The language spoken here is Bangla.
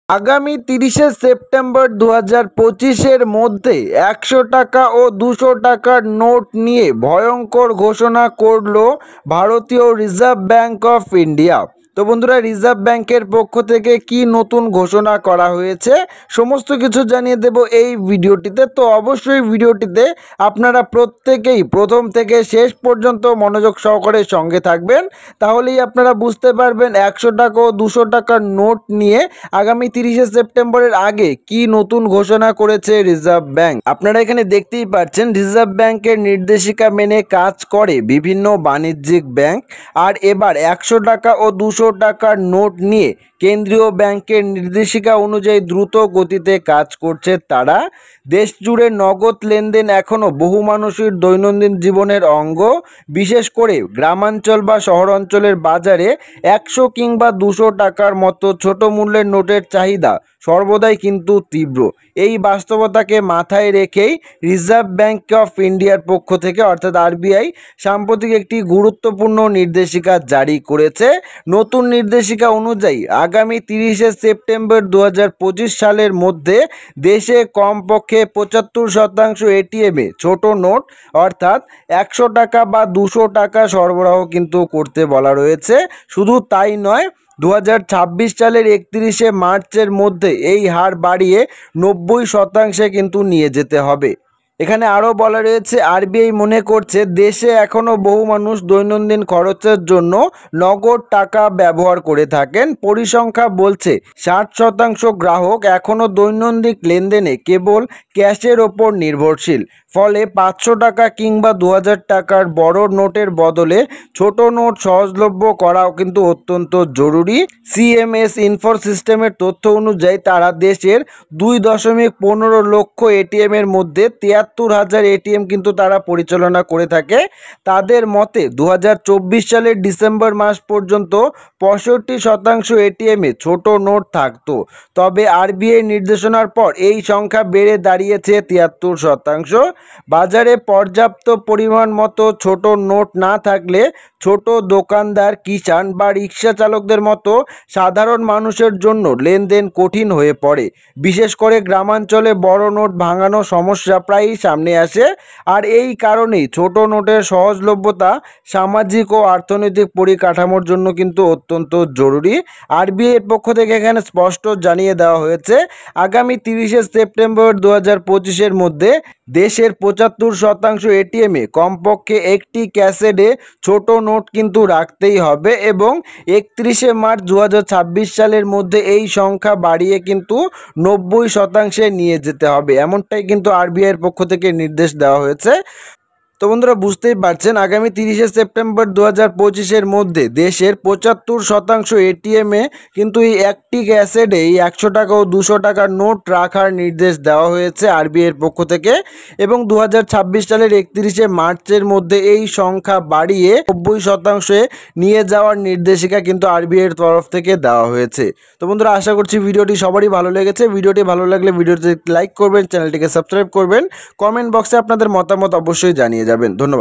আগামী ৩০শে সেপ্টেম্বর ২০২৫-এর মধ্যে ১০০ টাকা ও ২০০ টাকার নোট নিয়ে ভয়ঙ্কর ঘোষণা করল ভারতীয় রিজার্ভ ব্যাঙ্ক অফ ইন্ডিয়া। তো বন্ধুরা, রিজার্ভ ব্যাংকের পক্ষ থেকে কি নতুন ঘোষণা করা হয়েছে সমস্ত কিছু জানিয়ে দেব এই ভিডিওটিতে। তো অবশ্যই ভিডিওটিতে আপনারা প্রত্যেকেই প্রথম থেকে শেষ পর্যন্ত মনোযোগ সহকারে সঙ্গে থাকবেন, তাহলেই আপনারা বুঝতে পারবেন ১০০ টাকা ও ২০০ টাকার নোট নিয়ে আগামী ৩০শে সেপ্টেম্বরের আগে কি নতুন ঘোষণা করেছে রিজার্ভ ব্যাংক। আপনারা এখানে দেখতেই পাচ্ছেন, রিজার্ভ ব্যাংকের নির্দেশিকা মেনে কাজ করে বিভিন্ন বাণিজ্যিক ব্যাংক। আর এবার ১০০ টাকা ও ২০০ টাকার নোট নিয়ে কেন্দ্রীয় ব্যাংকের নির্দেশিকা অনুযায়ী দ্রুত গতিতে কাজ করছে তারা। দেশ জুড়ে নগদ লেনদেন এখনও বহু মানুষের দৈনন্দিন জীবনের অঙ্গ। বিশেষ করে গ্রামাঞ্চল বা শহর অঞ্চলের বাজারে ১০০ কিংবা ২০০ টাকার মতো ছোট মূল্যের নোটের চাহিদা সর্বদাই কিন্তু তীব্র। এই বাস্তবতাকে মাথায় রেখেই রিজার্ভ ব্যাংক অফ ইন্ডিয়ার পক্ষ থেকে অর্থাৎ আরবিআই সাম্প্রতিক একটি গুরুত্বপূর্ণ নির্দেশিকা জারি করেছে। নতুন নির্দেশিকা অনুযায়ী আগামী ৩০শে সেপ্টেম্বর ২০২৫ সালের মধ্যে দেশে কমপক্ষে ৭৫% এটিএমে ছোট নোট অর্থাৎ ১০০ টাকা বা ২০০ টাকা সরবরাহ কিন্তু করতে বলা রয়েছে। শুধু তাই নয়, ২০২৬ সালের ৩১শে মার্চের মধ্যে এই হার বাড়িয়ে ৯০% কিন্তু নিয়ে যেতে হবে। এখানে আরও বলা রয়েছে, আরবিআই মনে করছে দেশে এখনও বহু মানুষ দৈনন্দিন খরচের জন্য নগদ টাকা ব্যবহার করে থাকেন। পরিসংখ্যা বলছে ৬০% গ্রাহক এখনও দৈনন্দিন লেনদেনে কেবল ক্যাশের ওপর নির্ভরশীল। ফলে ৫০০ টাকা কিংবা ২০০০ টাকার বড় নোটের বদলে ছোট নোট সহজলভ্য করাও কিন্তু অত্যন্ত জরুরি। সিএমএস ইনফো সিস্টেমের তথ্য অনুযায়ী তারা দেশের ২.১৫ লক্ষ এটিএমের মধ্যে ৭৩,০০০ এটিএম কিন্তু তারা পরিচালনা করে থাকে। তাদের মতে ২০২৪ সালের ডিসেম্বর মাস পর্যন্ত ৬৫% এটিএমে ছোট নোট থাকতো। তবে আরবিআই নির্দেশনার পর এই সংখ্যা বেড়ে দাঁড়িয়েছে ৭৩%। বাজারে পর্যাপ্ত পরিমাণ মতো ছোট নোট না থাকলে ছোট দোকানদার, কিষাণ বা রিক্সা চালকদের মতো সাধারণ মানুষের জন্য লেনদেন কঠিন হয়ে পড়ে। বিশেষ করে গ্রামাঞ্চলে বড় নোট ভাঙানো সমস্যা প্রায়ই সামনে আসে। আর এই কারণেই ছোট নোটের সহজলভ্যতা সামাজিক ও অর্থনৈতিক পরিকাঠামোর জন্য কিন্তু অত্যন্ত জরুরি। আরবিআই এর পক্ষ থেকে এখানে স্পষ্ট জানিয়ে দেওয়া হয়েছে, আগামী ৩০শে সেপ্টেম্বর ২০২৫-এর মধ্যে দেশের ৭৫% এটিএমে কমপক্ষে একটি ক্যাসেটে ছোট নোট কিন্তু রাখতেই হবে এবং ৩১শে মার্চ ২০২৬ সালের মধ্যে এই সংখ্যা বাড়িয়ে কিন্তু ৯০% নিয়ে যেতে হবে, এমনটাই কিন্তু আরবিআই এর পক্ষ থেকে নির্দেশ দেওয়া হয়েছে। তো বন্ধুরা, বুঝতেই পারছেন, আগামী ৩০শে সেপ্টেম্বর ২০২৫-এর মধ্যে দেশের ৭৫% এটিএমে কিন্তু এই একটি ক্যাসেটে এই ১০০ টাকা ও ২০০ টাকার নোট রাখার নির্দেশ দেওয়া হয়েছে আরবিআই এর পক্ষ থেকে এবং ২০২৬ সালের ৩১শে মার্চের মধ্যে এই সংখ্যা বাড়িয়ে ৯০% নিয়ে যাওয়ার নির্দেশিকা কিন্তু আরবিআই এর তরফ থেকে দেওয়া হয়েছে। তো বন্ধুরা, আশা করছি ভিডিওটি সবারই ভালো লেগেছে। ভিডিওটি ভালো লাগলে ভিডিওটি লাইক করবেন, চ্যানেলটিকে সাবস্ক্রাইব করবেন, কমেন্ট বক্সে আপনাদের মতামত অবশ্যই জানিয়ে যাবেন। ধন্যবাদ।